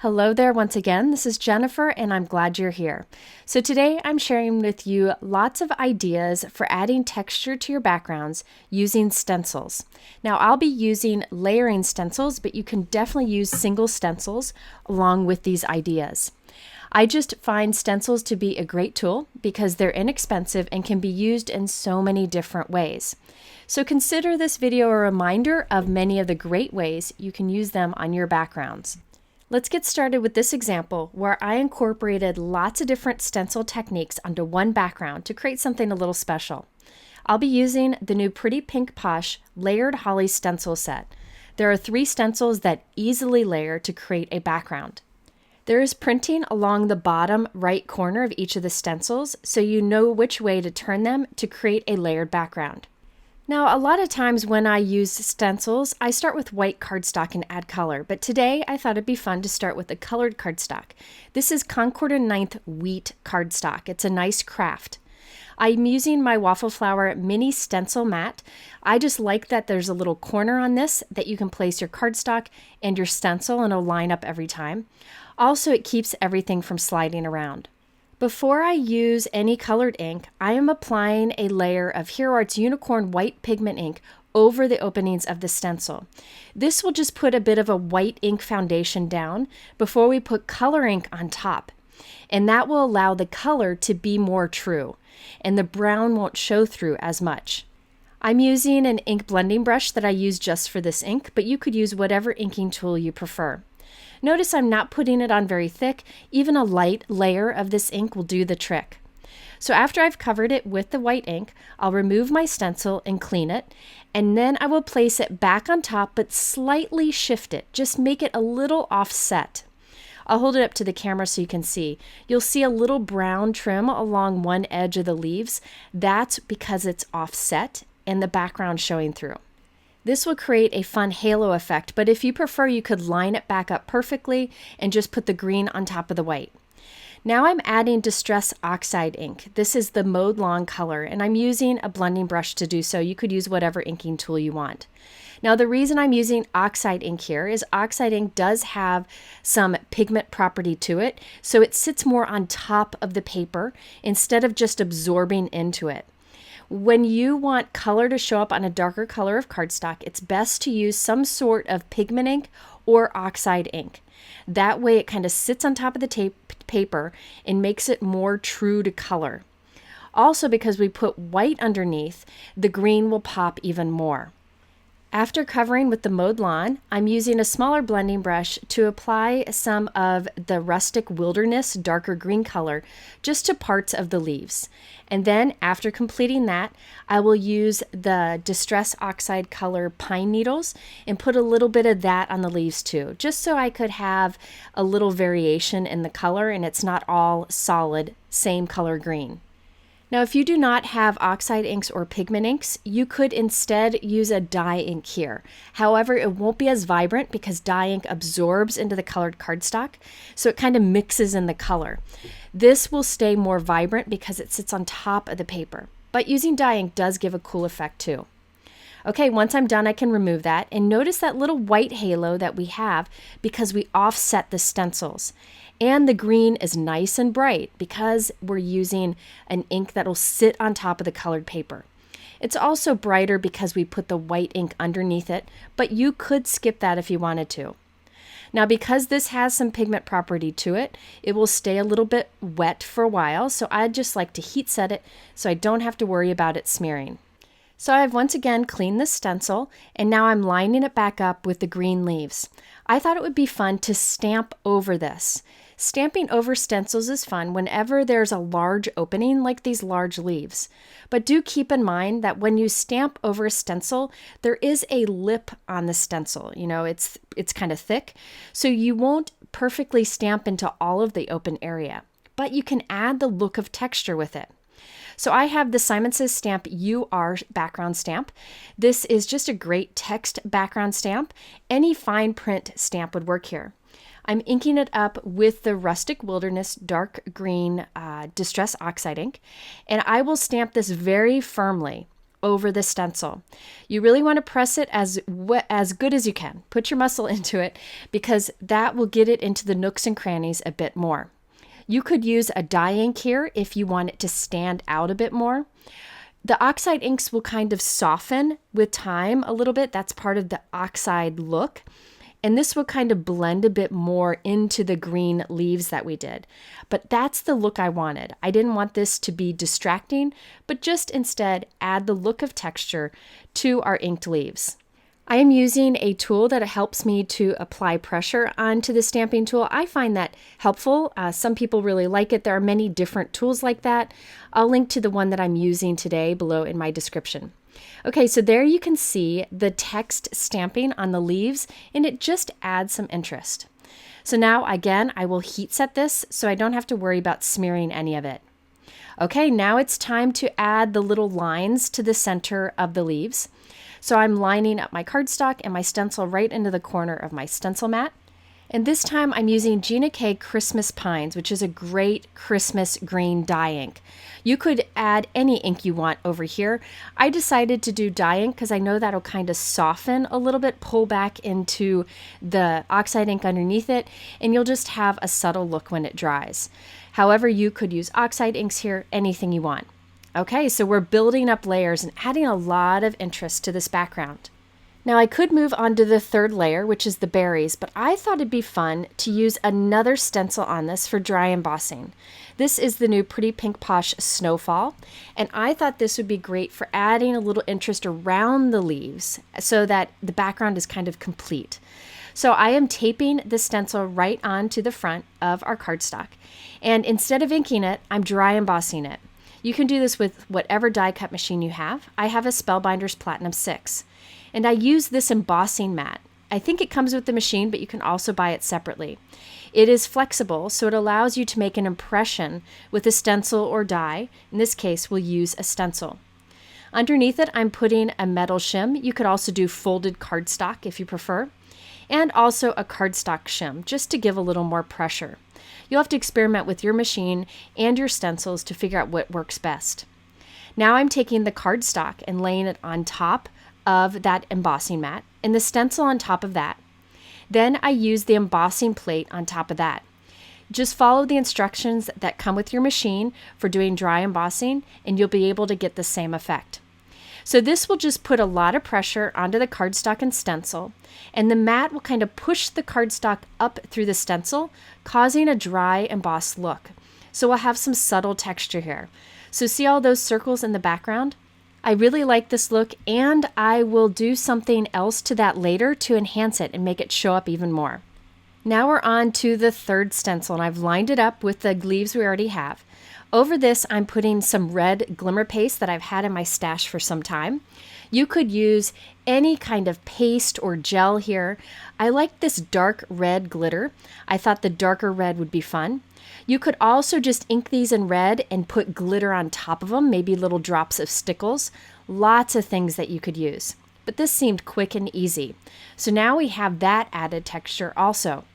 Hello there once again. This is Jennifer and I'm glad you're here. So today I'm sharing with you lots of ideas for adding texture to your backgrounds using stencils. Now I'll be using layering stencils, but you can definitely use single stencils along with these ideas. I just find stencils to be a great tool because they're inexpensive and can be used in so many different ways. So consider this video a reminder of many of the great ways you can use them on your backgrounds. Let's get started with this example where I incorporated lots of different stencil techniques onto one background to create something a little special. I'll be using the new Pretty Pink Posh Layered Holly Stencil set. There are 3 stencils that easily layer to create a background. There is printing along the bottom right corner of each of the stencils so you know which way to turn them to create a layered background. Now, a lot of times when I use stencils, I start with white cardstock and add color, but today I thought it'd be fun to start with a colored cardstock. This is Concord and 9th wheat cardstock. It's a nice craft. I'm using my Waffle Flower mini stencil mat. I just like that there's a little corner on this that you can place your cardstock and your stencil and it'll line up every time. Also, it keeps everything from sliding around. Before I use any colored ink, I am applying a layer of Hero Art's Unicorn White Pigment ink over the openings of the stencil. This will just put a bit of a white ink foundation down before we put color ink on top. And that will allow the color to be more true, and the brown won't show through as much. I'm using an ink blending brush that I use just for this ink, but you could use whatever inking tool you prefer. Notice I'm not putting it on very thick. Even a light layer of this ink will do the trick. So after I've covered it with the white ink, I'll remove my stencil and clean it, and then I will place it back on top but slightly shift it. Just make it a little offset. I'll hold it up to the camera so you can see. You'll see a little brown trim along one edge of the leaves. That's because it's offset and the background showing through. This will create a fun halo effect, but if you prefer, you could line it back up perfectly and just put the green on top of the white. Now I'm adding Distress Oxide ink. This is the mowed lawn color, and I'm using a blending brush to do so. You could use whatever inking tool you want. Now the reason I'm using Oxide ink here is Oxide ink does have some pigment property to it, so it sits more on top of the paper instead of just absorbing into it. When you want color to show up on a darker color of cardstock, it's best to use some sort of pigment ink or oxide ink. That way it kind of sits on top of the paper and makes it more true to color. Also, because we put white underneath, the green will pop even more. After covering with the mowed lawn, I'm using a smaller blending brush to apply some of the Rustic Wilderness darker green color just to parts of the leaves. And then after completing that, I will use the Distress Oxide color pine needles and put a little bit of that on the leaves too, just so I could have a little variation in the color and it's not all solid, same color green. Now, if you do not have oxide inks or pigment inks, you could instead use a dye ink here. However, it won't be as vibrant because dye ink absorbs into the colored cardstock, so it kind of mixes in the color. This will stay more vibrant because it sits on top of the paper, but using dye ink does give a cool effect too. Okay, once I'm done, I can remove that, and notice that little white halo that we have because we offset the stencils. And the green is nice and bright because we're using an ink that will sit on top of the colored paper. It's also brighter because we put the white ink underneath it, but you could skip that if you wanted to. Now, because this has some pigment property to it, it will stay a little bit wet for a while, so I'd just like to heat set it so I don't have to worry about it smearing. So I've once again cleaned the stencil, and now I'm lining it back up with the green leaves. I thought it would be fun to stamp over this. Stamping over stencils is fun whenever there's a large opening like these large leaves. But do keep in mind that when you stamp over a stencil, there is a lip on the stencil. You know, it's kind of thick, so you won't perfectly stamp into all of the open area, but you can add the look of texture with it. So I have the Simon Says Stamp UR background stamp. This is just a great text background stamp. Any fine print stamp would work here. I'm inking it up with the Rustic Wilderness dark green Distress Oxide ink, and I will stamp this very firmly over the stencil. You really want to press it as good as you can. Put your muscle into it because that will get it into the nooks and crannies a bit more. You could use a dye ink here if you want it to stand out a bit more. The Oxide inks will kind of soften with time a little bit. That's part of the Oxide look. And this will kind of blend a bit more into the green leaves that we did. But that's the look I wanted. I didn't want this to be distracting, but just instead add the look of texture to our inked leaves. I am using a tool that helps me to apply pressure onto the stamping tool. I find that helpful. Some people really like it. There are many different tools like that. I'll link to the one that I'm using today below in my description. Okay, so there you can see the text stamping on the leaves, and it just adds some interest. So now, again, I will heat set this so I don't have to worry about smearing any of it. Okay, now it's time to add the little lines to the center of the leaves. So I'm lining up my cardstock and my stencil right into the corner of my stencil mat. And this time I'm using Gina K Christmas Pines, which is a great Christmas green dye ink. You could add any ink you want over here. I decided to do dye ink because I know that'll kind of soften a little bit, pull back into the Oxide ink underneath it, and you'll just have a subtle look when it dries. However, you could use Oxide inks here, anything you want. Okay, so we're building up layers and adding a lot of interest to this background. Now I could move on to the third layer, which is the berries, but I thought it'd be fun to use another stencil on this for dry embossing. This is the new Pretty Pink Posh Snowfall, and I thought this would be great for adding a little interest around the leaves so that the background is kind of complete. So I am taping the stencil right onto the front of our cardstock, and instead of inking it, I'm dry embossing it. You can do this with whatever die cut machine you have. I have a Spellbinders Platinum 6. And I use this embossing mat. I think it comes with the machine, but you can also buy it separately. It is flexible, so it allows you to make an impression with a stencil or die. In this case, we'll use a stencil. Underneath it, I'm putting a metal shim. You could also do folded cardstock if you prefer, and also a cardstock shim, just to give a little more pressure. You'll have to experiment with your machine and your stencils to figure out what works best. Now I'm taking the cardstock and laying it on top of that embossing mat and the stencil on top of that. Then I use the embossing plate on top of that. Just follow the instructions that come with your machine for doing dry embossing and you'll be able to get the same effect. So this will just put a lot of pressure onto the cardstock and stencil, and the mat will kind of push the cardstock up through the stencil, causing a dry embossed look. So we'll have some subtle texture here. So see all those circles in the background? I really like this look, and I will do something else to that later to enhance it and make it show up even more. Now we're on to the third stencil, and I've lined it up with the leaves we already have. Over this, I'm putting some red Glimmer paste that I've had in my stash for some time. You could use any kind of paste or gel here. I like this dark red glitter. I thought the darker red would be fun. You could also just ink these in red and put glitter on top of them, maybe little drops of stickles. Lots of things that you could use. But this seemed quick and easy. So now we have that added texture also.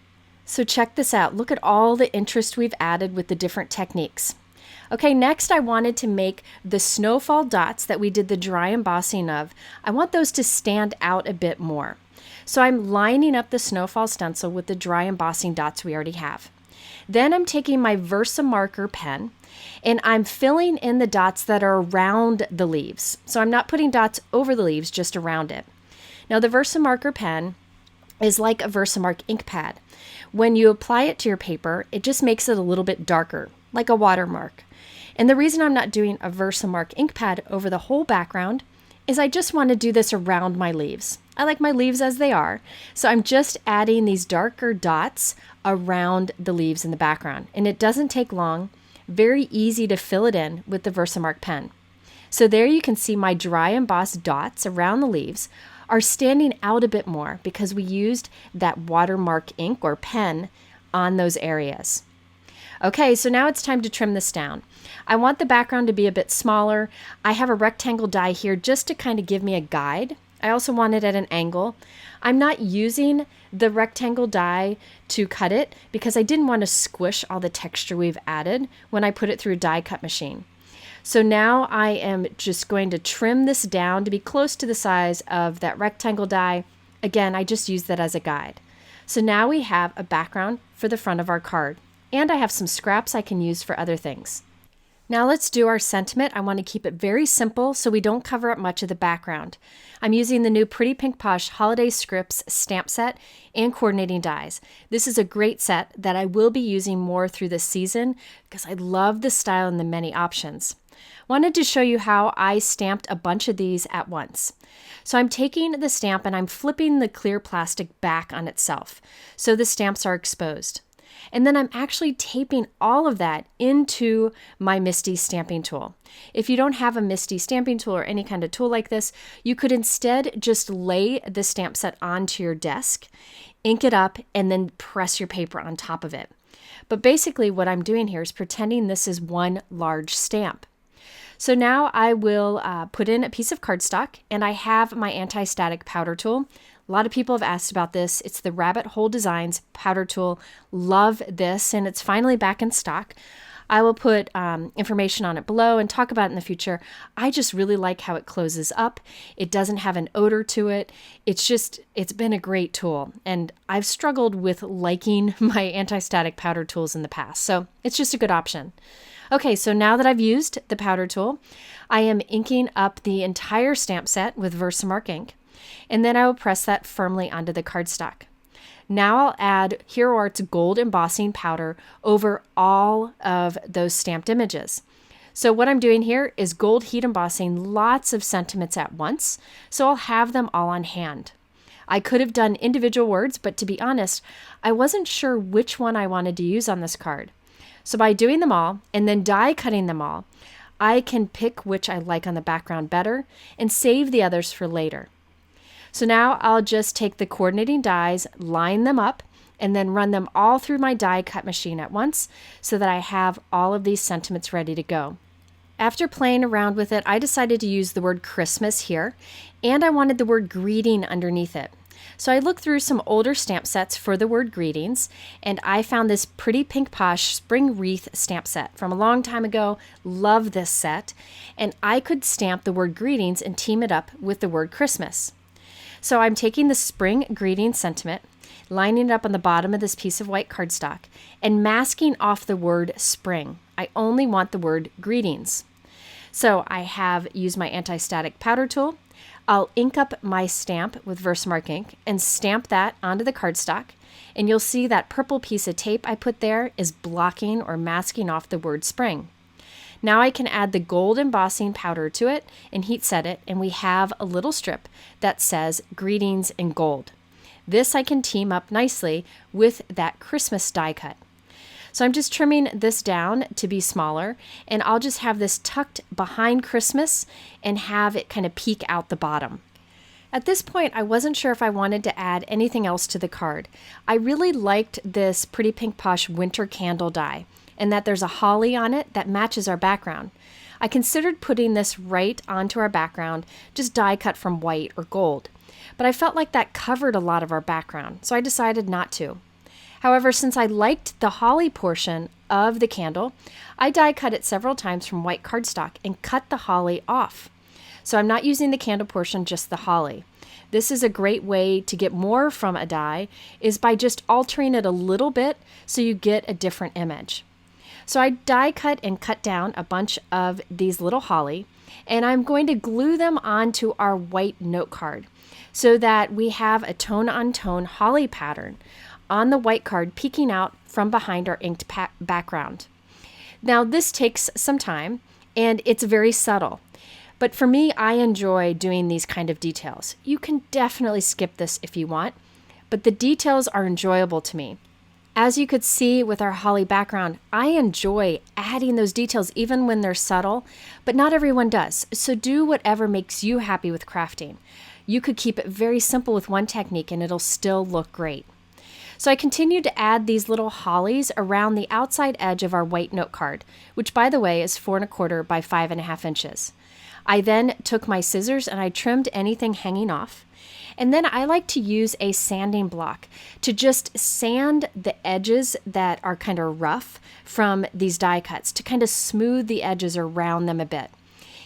So check this out. Look at all the interest we've added with the different techniques. Okay, next I wanted to make the snowfall dots that we did the dry embossing of. I want those to stand out a bit more. So I'm lining up the snowfall stencil with the dry embossing dots we already have. Then I'm taking my Versamarker pen and I'm filling in the dots that are around the leaves. So I'm not putting dots over the leaves, just around it. Now the Versamarker pen is like a VersaMark ink pad. When you apply it to your paper, it just makes it a little bit darker, like a watermark. And the reason I'm not doing a VersaMark ink pad over the whole background is I just want to do this around my leaves. I like my leaves as they are, so I'm just adding these darker dots around the leaves in the background. And it doesn't take long, very easy to fill it in with the VersaMark pen. So there you can see my dry embossed dots around the leaves are standing out a bit more because we used that watermark ink or pen on those areas. Okay, so now it's time to trim this down. I want the background to be a bit smaller. I have a rectangle die here just to kind of give me a guide. I also want it at an angle. I'm not using the rectangle die to cut it because I didn't want to squish all the texture we've added when I put it through a die cut machine. So now I am just going to trim this down to be close to the size of that rectangle die. Again, I just use that as a guide. So now we have a background for the front of our card, and I have some scraps I can use for other things. Now let's do our sentiment. I want to keep it very simple so we don't cover up much of the background. I'm using the new Pretty Pink Posh Holiday Scripts stamp set and coordinating dies. This is a great set that I will be using more through this season because I love the style and the many options. Wanted to show you how I stamped a bunch of these at once. So I'm taking the stamp and I'm flipping the clear plastic back on itself so the stamps are exposed. And then I'm actually taping all of that into my MISTI stamping tool. If you don't have a MISTI stamping tool or any kind of tool like this, you could instead just lay the stamp set onto your desk, ink it up, and then press your paper on top of it. But basically what I'm doing here is pretending this is one large stamp. So now I will put in a piece of cardstock, and I have my anti-static powder tool. A lot of people have asked about this. It's the Rabbit Hole Designs powder tool. Love this, and it's finally back in stock. I will put information on it below and talk about it in the future. I just really like how it closes up. It doesn't have an odor to it. It's been a great tool, and I've struggled with liking my anti-static powder tools in the past, so it's just a good option. Okay, so now that I've used the powder tool, I am inking up the entire stamp set with VersaMark Ink, and then I will press that firmly onto the cardstock. Now I'll add Hero Art's gold embossing powder over all of those stamped images. So what I'm doing here is gold heat embossing lots of sentiments at once, so I'll have them all on hand. I could have done individual words, but to be honest, I wasn't sure which one I wanted to use on this card. So by doing them all and then die cutting them all, I can pick which I like on the background better and save the others for later. So now I'll just take the coordinating dies, line them up, and then run them all through my die cut machine at once so that I have all of these sentiments ready to go. After playing around with it, I decided to use the word Christmas here, and I wanted the word greeting underneath it. So I looked through some older stamp sets for the word greetings, and I found this Pretty Pink Posh Spring Wreath stamp set from a long time ago. Love this set, and I could stamp the word greetings and team it up with the word Christmas. So I'm taking the spring greeting sentiment, lining it up on the bottom of this piece of white cardstock, and masking off the word spring. I only want the word greetings. So I have used my anti-static powder tool. I'll ink up my stamp with VersaMark Ink and stamp that onto the cardstock, and you'll see that purple piece of tape I put there is blocking or masking off the word spring. Now I can add the gold embossing powder to it and heat set it, and we have a little strip that says greetings in gold. This I can team up nicely with that Christmas die cut. So I'm just trimming this down to be smaller, and I'll just have this tucked behind Christmas and have it kind of peek out the bottom. At this point, I wasn't sure if I wanted to add anything else to the card. I really liked this Pretty Pink Posh winter candle die, and that there's a holly on it that matches our background. I considered putting this right onto our background, just die cut from white or gold, but I felt like that covered a lot of our background, so I decided not to. However, since I liked the holly portion of the candle, I die cut it several times from white cardstock and cut the holly off. So I'm not using the candle portion, just the holly. This is a great way to get more from a die, is by just altering it a little bit so you get a different image. So I die cut and cut down a bunch of these little holly, and I'm going to glue them onto our white note card so that we have a tone-on-tone holly pattern on the white card peeking out from behind our inked background. Now this takes some time, and it's very subtle. But for me, I enjoy doing these kind of details. You can definitely skip this if you want, but the details are enjoyable to me. As you could see with our holly background, I enjoy adding those details even when they're subtle, but not everyone does. So do whatever makes you happy with crafting. You could keep it very simple with one technique and it'll still look great. So I continued to add these little hollies around the outside edge of our white note card, which by the way is 4 1/4 by 5 1/2 inches. I then took my scissors and I trimmed anything hanging off. And then I like to use a sanding block to just sand the edges that are kind of rough from these die cuts to kind of smooth the edges or round them a bit.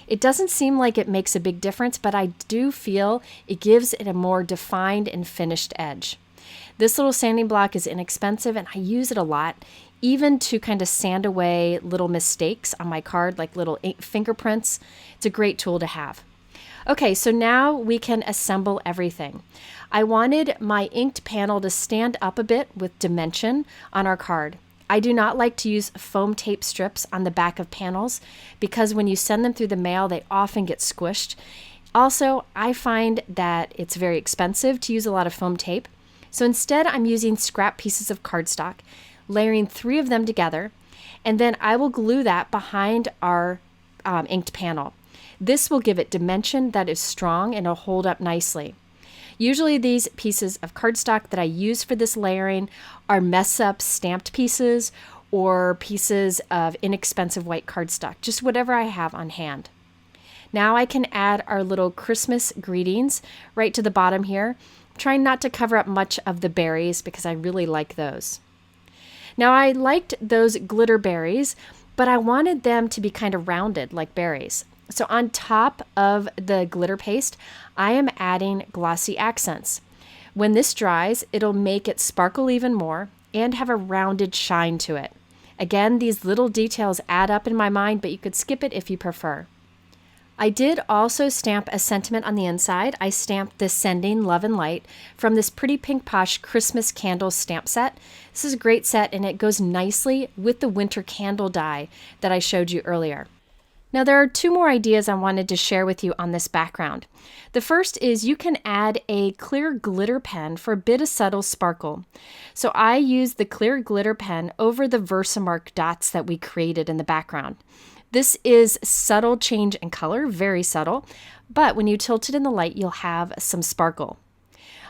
It doesn't seem like it makes a big difference, but I do feel it gives it a more defined and finished edge. This little sanding block is inexpensive and I use it a lot, even to kind of sand away little mistakes on my card, like little fingerprints. It's a great tool to have. Okay, so now we can assemble everything. I wanted my inked panel to stand up a bit with dimension on our card. I do not like to use foam tape strips on the back of panels because when you send them through the mail, they often get squished. Also, I find that it's very expensive to use a lot of foam tape. So instead, I'm using scrap pieces of cardstock, layering 3 of them together, and then I will glue that behind our inked panel. This will give it dimension that is strong and it'll hold up nicely. Usually these pieces of cardstock that I use for this layering are mess-up stamped pieces or pieces of inexpensive white cardstock, just whatever I have on hand. Now I can add our little Christmas greetings right to the bottom here, trying not to cover up much of the berries because I really like those. Now I liked those glitter berries, but I wanted them to be kind of rounded like berries. So on top of the glitter paste, I am adding glossy accents. When this dries, it'll make it sparkle even more and have a rounded shine to it. Again, these little details add up in my mind, but you could skip it if you prefer. I did also stamp a sentiment on the inside. I stamped this Sending Love and Light from this Pretty Pink Posh Christmas Candles stamp set. This is a great set and it goes nicely with the winter candle die that I showed you earlier. Now there are 2 more ideas I wanted to share with you on this background. The first is you can add a clear glitter pen for a bit of subtle sparkle. So I used the clear glitter pen over the VersaMark dots that we created in the background. This is subtle change in color, very subtle, but when you tilt it in the light, you'll have some sparkle.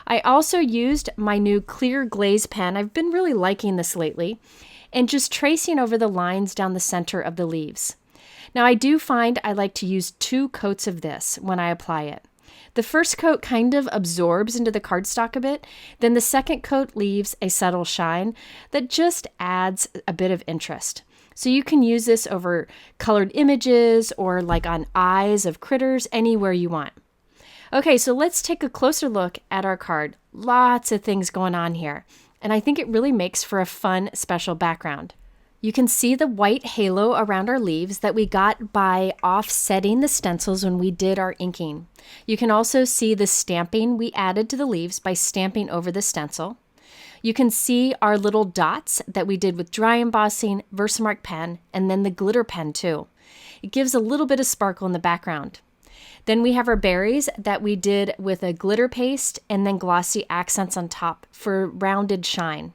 I also used my new clear Glaze pen. I've been really liking this lately, and just tracing over the lines down the center of the leaves. Now I do find I like to use 2 coats of this when I apply it. The first coat kind of absorbs into the cardstock a bit, then the second coat leaves a subtle shine that just adds a bit of interest. So you can use this over colored images or like on eyes of critters, anywhere you want. Okay, so let's take a closer look at our card. Lots of things going on here, and I think it really makes for a fun, special background. You can see the white halo around our leaves that we got by offsetting the stencils when we did our inking. You can also see the stamping we added to the leaves by stamping over the stencil. You can see our little dots that we did with dry embossing, VersaMark pen, and then the glitter pen too. It gives a little bit of sparkle in the background. Then we have our berries that we did with a glitter paste and then glossy accents on top for rounded shine.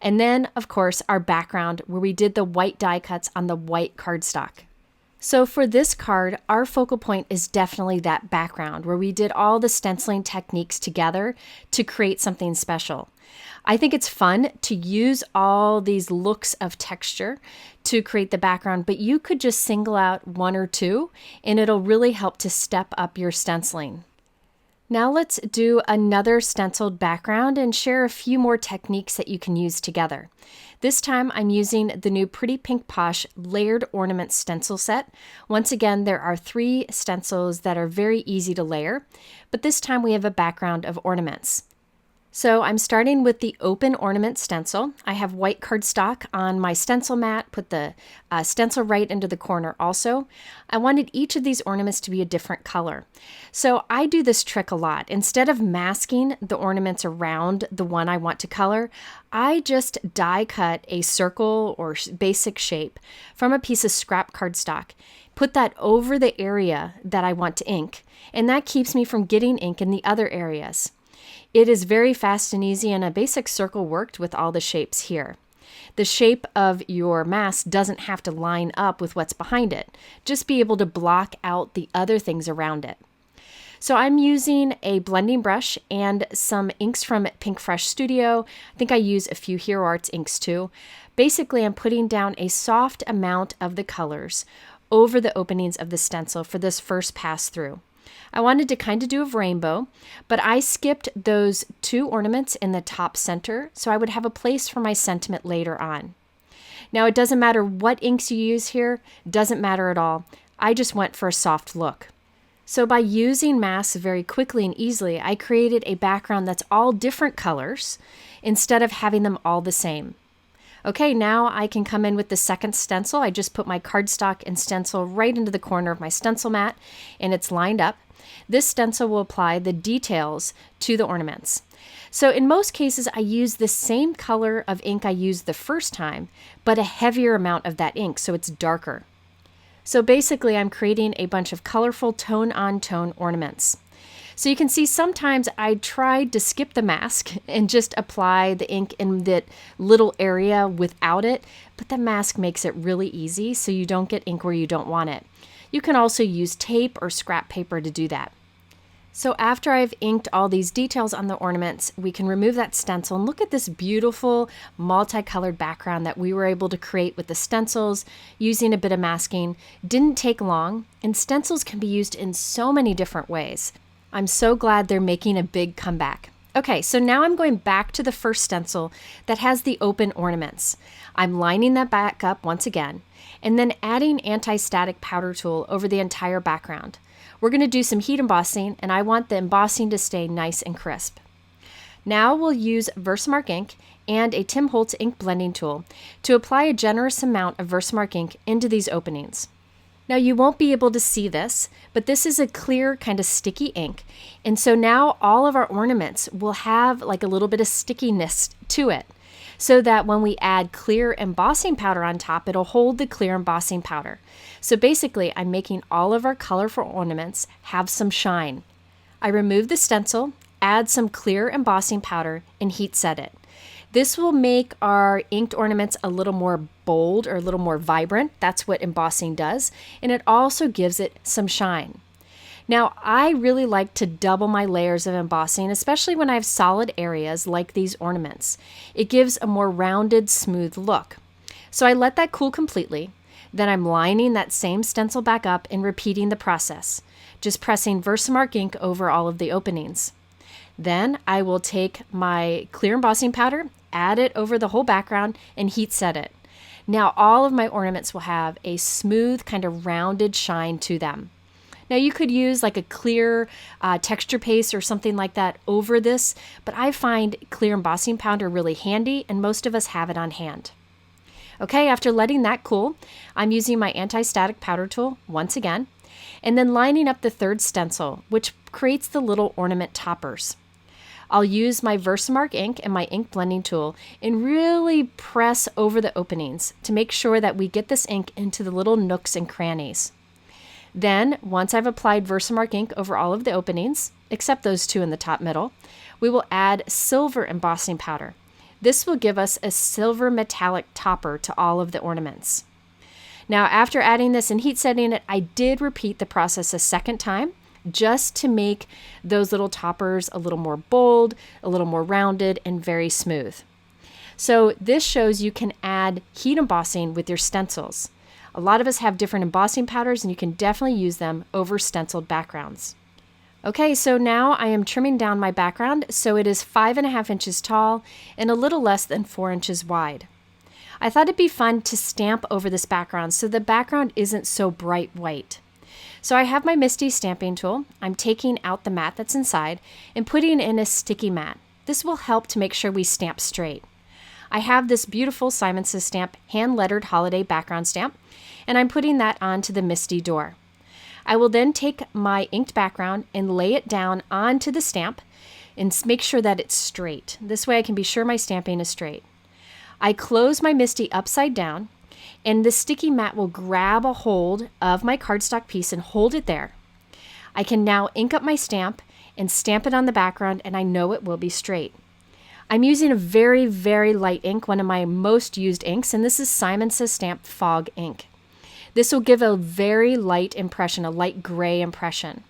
And then, of course, our background where we did the white die cuts on the white cardstock. So for this card, our focal point is definitely that background where we did all the stenciling techniques together to create something special. I think it's fun to use all these looks of texture to create the background, but you could just single out 1 or 2 and it'll really help to step up your stenciling. Now let's do another stenciled background and share a few more techniques that you can use together. This time I'm using the new Pretty Pink Posh Layered Ornaments stencil set. Once again, there are 3 stencils that are very easy to layer, but this time we have a background of ornaments. So I'm starting with the open ornament stencil. I have white cardstock on my stencil mat, put the stencil right into the corner also. I wanted each of these ornaments to be a different color. So I do this trick a lot. Instead of masking the ornaments around the one I want to color, I just die cut a circle or basic shape from a piece of scrap cardstock. Put that over the area that I want to ink, and that keeps me from getting ink in the other areas. It is very fast and easy, and a basic circle worked with all the shapes here. The shape of your mask doesn't have to line up with what's behind it. Just be able to block out the other things around it. So I'm using a blending brush and some inks from Pinkfresh Studio. I think I use a few Hero Arts inks too. Basically, I'm putting down a soft amount of the colors over the openings of the stencil for this first pass through. I wanted to kind of do a rainbow, but I skipped those 2 ornaments in the top center so I would have a place for my sentiment later on. Now it doesn't matter what inks you use here, doesn't matter at all. I just went for a soft look. So by using masks very quickly and easily, I created a background that's all different colors instead of having them all the same. Okay, now I can come in with the second stencil. I just put my cardstock and stencil right into the corner of my stencil mat, and it's lined up. This stencil will apply the details to the ornaments. So in most cases, I use the same color of ink I used the first time, but a heavier amount of that ink, so it's darker. So basically, I'm creating a bunch of colorful tone-on-tone ornaments. So you can see sometimes I tried to skip the mask and just apply the ink in that little area without it, but the mask makes it really easy so you don't get ink where you don't want it. You can also use tape or scrap paper to do that. So after I've inked all these details on the ornaments, we can remove that stencil and look at this beautiful multicolored background that we were able to create with the stencils using a bit of masking. Didn't take long, and stencils can be used in so many different ways. I'm so glad they're making a big comeback. Okay, so now I'm going back to the first stencil that has the open ornaments. I'm lining that back up once again, and then adding anti-static powder tool over the entire background. We're going to do some heat embossing, and I want the embossing to stay nice and crisp. Now we'll use VersaMark Ink and a Tim Holtz ink blending tool to apply a generous amount of VersaMark ink into these openings. Now you won't be able to see this, but this is a clear kind of sticky ink, and so now all of our ornaments will have like a little bit of stickiness to it, so that when we add clear embossing powder on top, it'll hold the clear embossing powder. So basically, I'm making all of our colorful ornaments have some shine. I remove the stencil, add some clear embossing powder, and heat set it. This will make our inked ornaments a little more bold or a little more vibrant. That's what embossing does. And it also gives it some shine. Now, I really like to double my layers of embossing, especially when I have solid areas like these ornaments. It gives a more rounded, smooth look. So I let that cool completely. Then I'm lining that same stencil back up and repeating the process, just pressing VersaMark ink over all of the openings. Then I will take my clear embossing powder, add it over the whole background, and heat set it. Now all of my ornaments will have a smooth, kind of rounded shine to them. Now you could use like a clear texture paste or something like that over this, but I find clear embossing powder really handy, and most of us have it on hand. Okay, after letting that cool, I'm using my anti-static powder tool once again, and then lining up the third stencil, which creates the little ornament toppers. I'll use my VersaMark ink and my ink blending tool and really press over the openings to make sure that we get this ink into the little nooks and crannies. Then, once I've applied VersaMark ink over all of the openings, except those 2 in the top middle, we will add silver embossing powder. This will give us a silver metallic topper to all of the ornaments. Now, after adding this and heat setting it, I did repeat the process a second time, just to make those little toppers a little more bold, a little more rounded, and very smooth. So this shows you can add heat embossing with your stencils. A lot of us have different embossing powders, and you can definitely use them over stenciled backgrounds. Okay, so now I am trimming down my background so it is 5.5 inches tall and a little less than 4 inches wide. I thought it'd be fun to stamp over this background so the background isn't so bright white. So I have my Misty stamping tool. I'm taking out the mat that's inside and putting in a sticky mat. This will help to make sure we stamp straight. I have this beautiful Simon Says Stamp hand-lettered holiday background stamp, and I'm putting that onto the Misty door. I will then take my inked background and lay it down onto the stamp and make sure that it's straight. This way I can be sure my stamping is straight. I close my Misty upside down, and the sticky mat will grab a hold of my cardstock piece and hold it there. I can now ink up my stamp and stamp it on the background, and I know it will be straight. I'm using a very, very light ink, one of my most used inks, and this is Simon Says Stamp Fog ink. This will give a very light impression, a light gray impression.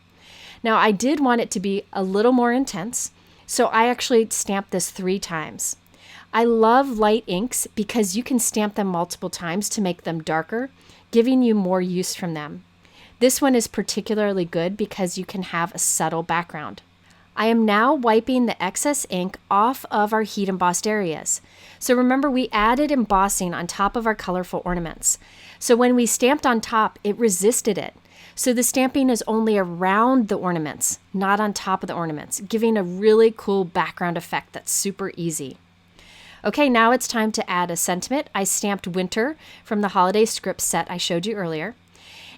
Now, I did want it to be a little more intense, so I actually stamped this 3 times. I love light inks because you can stamp them multiple times to make them darker, giving you more use from them. This one is particularly good because you can have a subtle background. I am now wiping the excess ink off of our heat embossed areas. So remember, we added embossing on top of our colorful ornaments. So when we stamped on top, it resisted it. So the stamping is only around the ornaments, not on top of the ornaments, giving a really cool background effect that's super easy. Okay, now it's time to add a sentiment. I stamped Winter from the holiday script set I showed you earlier.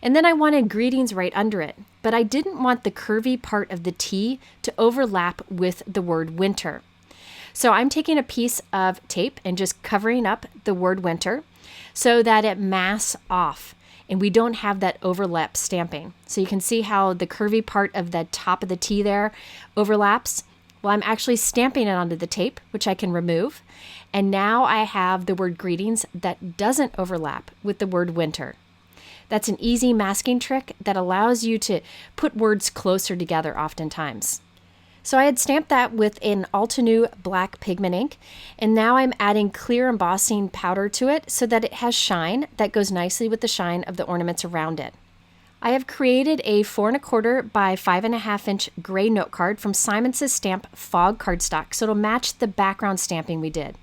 And then I wanted greetings right under it, but I didn't want the curvy part of the T to overlap with the word winter. So I'm taking a piece of tape and just covering up the word winter so that it masks off and we don't have that overlap stamping. So you can see how the curvy part of the top of the T there overlaps. Well, I'm actually stamping it onto the tape, which I can remove. And now I have the word greetings that doesn't overlap with the word winter. That's an easy masking trick that allows you to put words closer together oftentimes. So I had stamped that with an Altenew black pigment ink, and now I'm adding clear embossing powder to it so that it has shine that goes nicely with the shine of the ornaments around it. I have created a 4 1/4 by 5.5 inch gray note card from Simon's Stamp Fog cardstock, so it'll match the background stamping we did.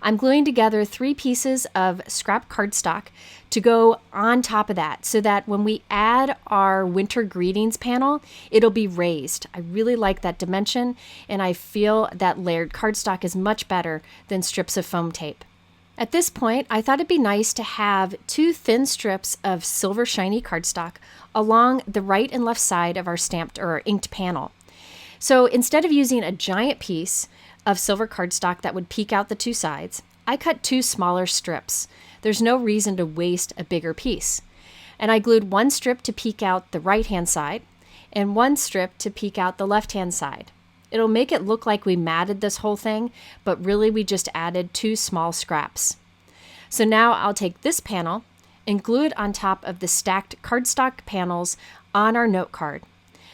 I'm gluing together 3 pieces of scrap cardstock to go on top of that so that when we add our winter greetings panel, it'll be raised. I really like that dimension, and I feel that layered cardstock is much better than strips of foam tape. At this point, I thought it'd be nice to have 2 thin strips of silver shiny cardstock along the right and left side of our stamped or inked panel. So instead of using a giant piece of silver cardstock that would peek out the 2 sides, I cut 2 smaller strips. There's no reason to waste a bigger piece. And I glued 1 strip to peek out the right-hand side and 1 strip to peek out the left-hand side. It'll make it look like we matted this whole thing, but really we just added 2 small scraps. So now I'll take this panel and glue it on top of the stacked cardstock panels on our note card.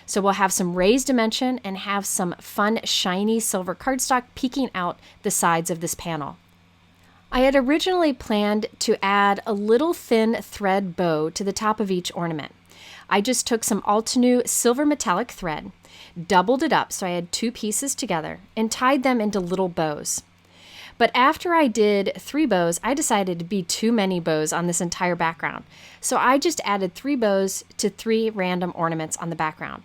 So we'll have some raised dimension and have some fun shiny silver cardstock peeking out the sides of this panel. I had originally planned to add a little thin thread bow to the top of each ornament. I just took some Altenew silver metallic thread, doubled it up so I had 2 pieces together, and tied them into little bows. But after I did 3 bows, I decided to be too many bows on this entire background. So I just added 3 bows to 3 random ornaments on the background.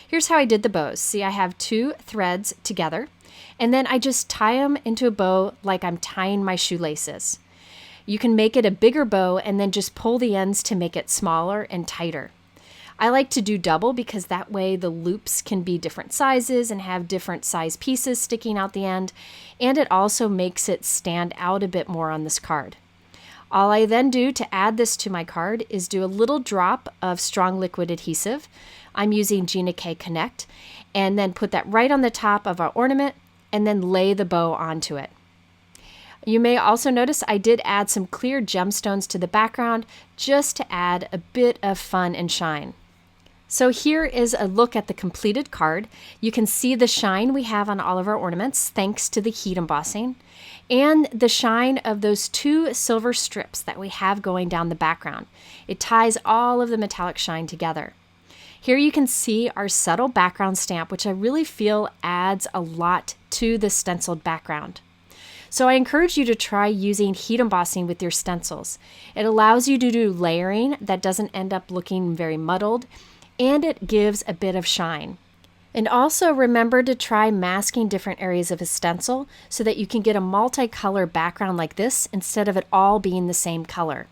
Here's how I did the bows. See, I have 2 threads together, and then I just tie them into a bow like I'm tying my shoelaces. You can make it a bigger bow and then just pull the ends to make it smaller and tighter. I like to do double because that way the loops can be different sizes and have different size pieces sticking out the end, and it also makes it stand out a bit more on this card. All I then do to add this to my card is do a little drop of strong liquid adhesive. I'm using Gina K Connect, and then put that right on the top of our ornament and then lay the bow onto it. You may also notice I did add some clear gemstones to the background just to add a bit of fun and shine. So here is a look at the completed card. You can see the shine we have on all of our ornaments thanks to the heat embossing and the shine of those 2 silver strips that we have going down the background. It ties all of the metallic shine together. Here you can see our subtle background stamp, which I really feel adds a lot to the stenciled background. So I encourage you to try using heat embossing with your stencils. It allows you to do layering that doesn't end up looking very muddled, and it gives a bit of shine. And also remember to try masking different areas of a stencil so that you can get a multicolor background like this instead of it all being the same color.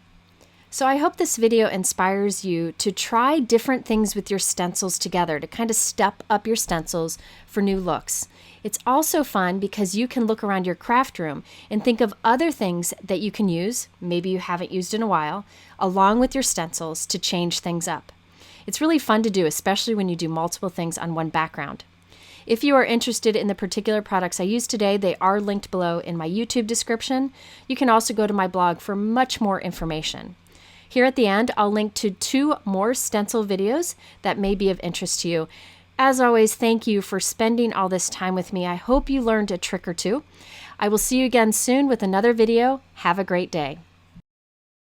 So I hope this video inspires you to try different things with your stencils together to kind of step up your stencils for new looks. It's also fun because you can look around your craft room and think of other things that you can use, maybe you haven't used in a while, along with your stencils to change things up. It's really fun to do, especially when you do multiple things on one background. If you are interested in the particular products I used today, they are linked below in my YouTube description. You can also go to my blog for much more information. Here at the end, I'll link to 2 more stencil videos that may be of interest to you. As always, thank you for spending all this time with me. I hope you learned a trick or 2. I will see you again soon with another video. Have a great day.